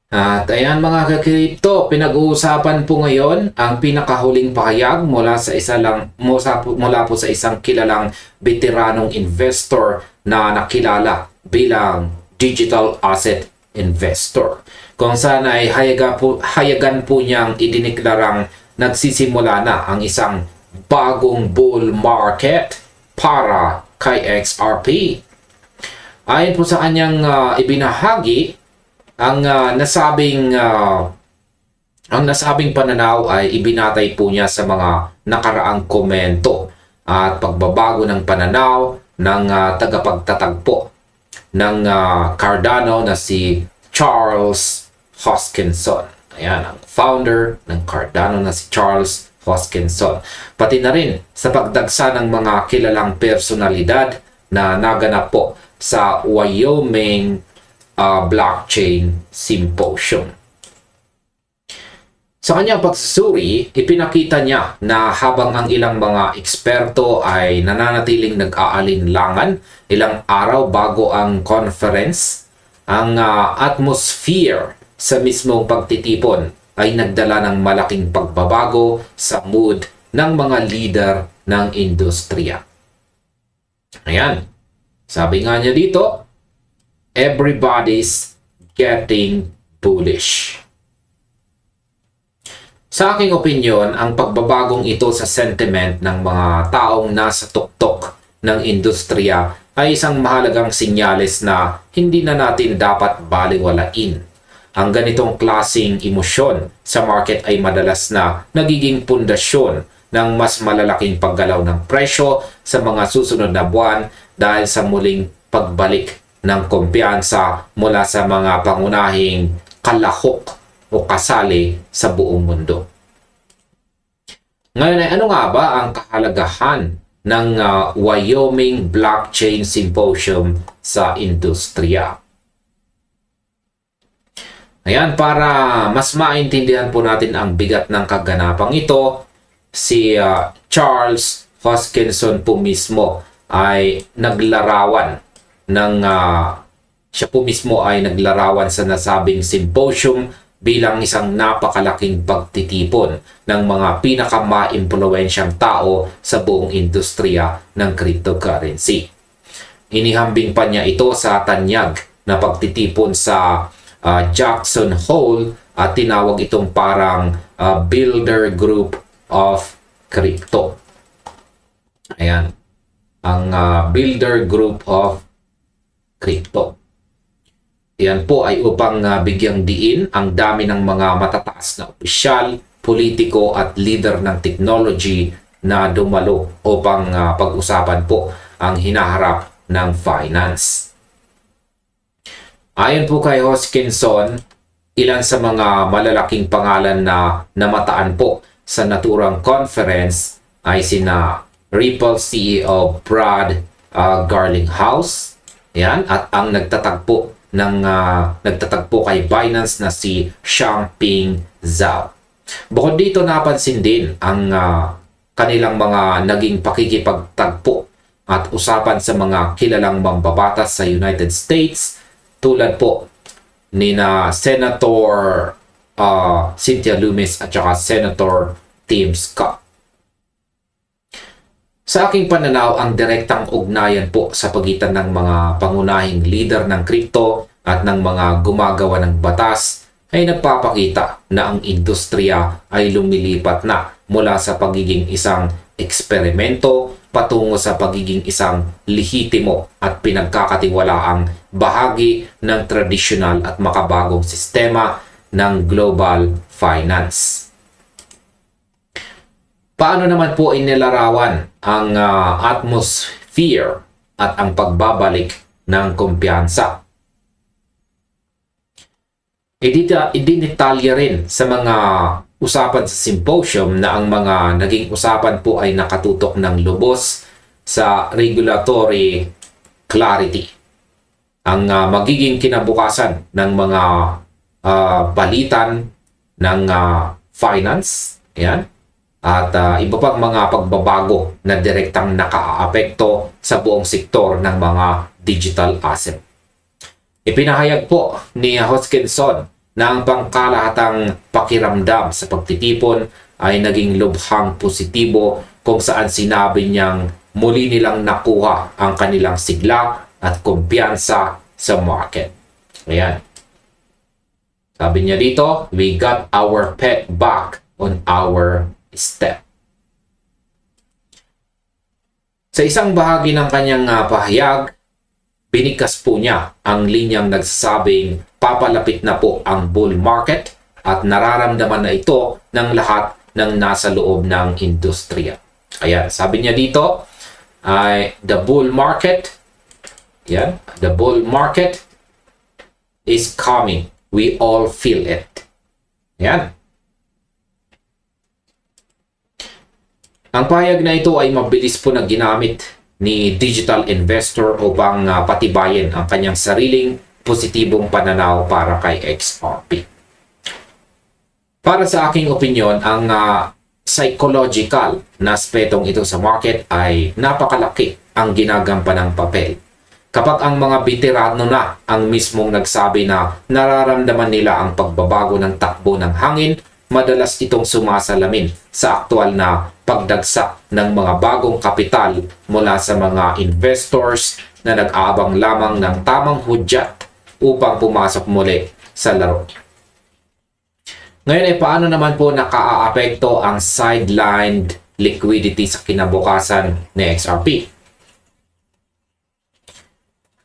At ayan mga ka-crypto, pinag-uusapan po ngayon ang pinakahuling pahayag mula po sa isang kilalang veteranong investor na nakilala bilang digital asset investor. Kung saan ay hayagan po niyang idiniklarang nagsisimula na ang isang bagong bull market para kay XRP. Ayon po sa kanyang ibinahagi, ang nasabing pananaw ay ibinatay po niya sa mga nakaraang komento at pagbabago ng pananaw ng tagapagtatagpo ng Cardano na si Charles Hoskinson. Ayan, ang founder ng Cardano na si Charles Hoskinson. Pati na rin sa pagdagsa ng mga kilalang personalidad na naganap po sa Wyoming Blockchain Symposium. Sa kanyang pagsusuri, ipinakita niya na habang ang ilang mga eksperto ay nananatiling nag-aalinlangan ilang araw bago ang conference, ang atmosphere sa mismong pagtitipon ay nagdala ng malaking pagbabago sa mood ng mga leader ng industriya. Ayan, sabi nga niya dito, everybody's getting bullish. Sa aking opinyon, ang pagbabagong ito sa sentiment ng mga taong nasa tuktok ng industriya ay isang mahalagang senyales na hindi na natin dapat baliwalain. Ang ganitong klaseng emosyon sa market ay madalas na nagiging pundasyon ng mas malalaking paggalaw ng presyo sa mga susunod na buwan dahil sa muling pagbalik ng kumpiyansa mula sa mga pangunahing kalahok o kasali sa buong mundo. Ngayon ay ano nga ba ang kahalagahan ng Wyoming Blockchain Symposium sa industriya? Ayan, para mas maintindihan po natin ang bigat ng kaganapang ito, si Charles Hoskinson po mismo ay naglarawan siya po mismo ay naglarawan sa nasabing symposium bilang isang napakalaking pagtitipon ng mga pinakamaimpluwensyang tao sa buong industriya ng cryptocurrency. Inihambing pa niya ito sa tanyag na pagtitipon sa Jackson Hole at tinawag itong parang builder group of crypto. Ayan, ang builder group of crypto. Yan po ay upang bigyang diin ang dami ng mga matataas na opisyal, politiko at leader ng technology na dumalo upang pag-usapan po ang hinaharap ng finance. Ayon po kay Hoskinson, ilan sa mga malalaking pangalan na namataan po sa naturang conference ay sina Ripple CEO Brad Garlinghouse, yan, at ang nagtatagpo kay Binance na si Changpeng Zhao. Bukod dito, napansin din ang kanilang mga naging pakikipagtagpo at usapan sa mga kilalang mambabatas sa United States tulad po ni na Senator Cynthia Lummis at saka Senator Tim Scott. Sa aking pananaw, ang direktang ugnayan po sa pagitan ng mga pangunahing leader ng crypto at ng mga gumagawa ng batas ay nagpapakita na ang industriya ay lumilipat na mula sa pagiging isang eksperimento patungo sa pagiging isang lehitimo at pinagkakatiwalaang bahagi ng tradisyonal at makabagong sistema ng global finance. Paano naman po inilarawan ang atmosphere at ang pagbabalik ng kumpiyansa? Idinitalya rin sa mga usapan sa symposium na ang mga naging usapan po ay nakatutok ng lubos sa regulatory clarity. Ang magiging kinabukasan ng mga balitan ng finance, yan, at iba pang mga pagbabago na direktang nakaaapekto sa buong sektor ng mga digital asset. Ipinahayag po ni Hoskinson na ang pangkalahatang pakiramdam sa pagtitipon ay naging lubhang positibo kung saan sinabi niyang muli nilang nakuha ang kanilang sigla at kumpiyansa sa market. Ayan. Sabi niya dito, we got our pet back on our step. Sa isang bahagi ng kanyang pahayag, binigkas po niya ang linyang nagsasabing papalapit na po ang bull market at nararamdaman na ito ng lahat ng nasa loob ng industriya. Ayan, sabi niya dito, the bull market, yan, the bull market is coming. We all feel it. Yan. Ang pahayag na ito ay mabilis po na ginamit ni digital investor upang patibayin ang kanyang sariling positibong pananaw para kay XRP. Para sa aking opinyon, ang psychological na aspetong ito sa market ay napakalaki ang ginagampanang papel. Kapag ang mga veterano na ang mismong nagsabi na nararamdaman nila ang pagbabago ng takbo ng hangin, madalas itong sumasalamin sa aktual na pagdagsak ng mga bagong kapital mula sa mga investors na nag-aabang lamang ng tamang hudyat upang pumasok muli sa laro. Ngayon ay paano naman po nakaaapekto ang sidelined liquidity sa kinabukasan ni XRP?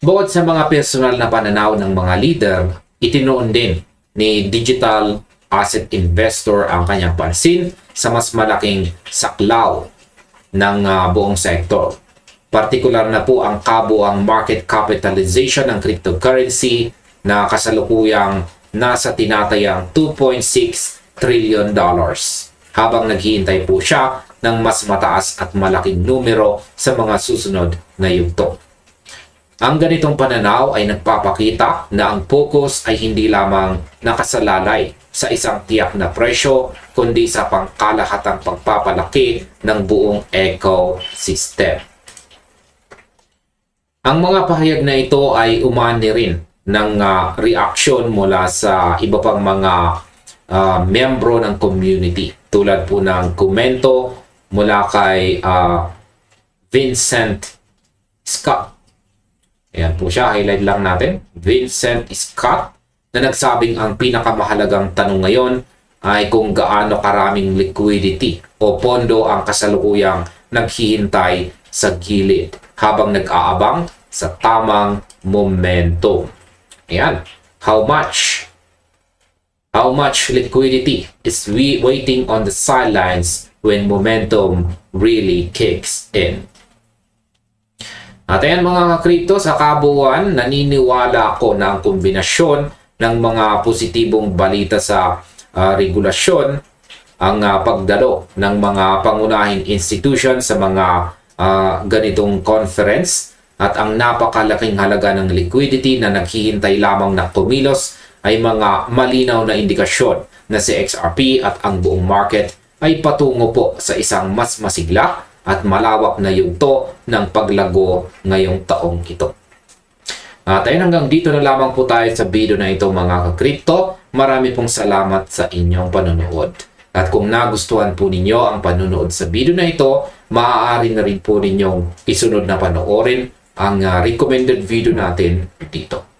Bukod sa mga personal na pananaw ng mga leader, itinuon din ni digital asset investor ang kanyang pansin sa mas malaking saklaw ng buong sektor. Partikular na po ang kabuang market capitalization ng cryptocurrency na kasalukuyang nasa tinatayang $2.6 trillion habang naghihintay po siya ng mas mataas at malaking numero sa mga susunod na yugto. Ang ganitong pananaw ay nagpapakita na ang focus ay hindi lamang nakasalalay sa isang tiyak na presyo, kundi sa pangkalahatang pagpapalaki ng buong ecosystem. Ang mga pahayag na ito ay umani rin ng reaksyon mula sa iba pang mga membro ng community, tulad po ng komento mula kay Vincent Scott. Ayan po siya, highlight lang natin. Vincent Scott, na nagsabing ang pinakamahalagang tanong ngayon ay kung gaano karaming liquidity o pondo ang kasalukuyang naghihintay sa gilid habang nag-aabang sa tamang momentum. Ayan. How much liquidity is waiting on the sidelines when momentum really kicks in? At ayan mga ka-crypto, sa kabuuan, naniniwala ako na ang kombinasyon ng mga positibong balita sa regulasyon, ang pagdalo ng mga pangunahing institution sa mga ganitong conference, at ang napakalaking halaga ng liquidity na naghihintay lamang na kumilos ay mga malinaw na indikasyon na si XRP at ang buong market ay patungo po sa isang mas masigla at malawak na yugto ng paglago ngayong taong ito. At ayun, hanggang dito na lamang po tayo sa video na ito mga ka-crypto. Marami pong salamat sa inyong panonood. At kung nagustuhan po ninyo ang panonood sa video na ito, maaari na rin po ninyong isunod na panoorin ang recommended video natin dito.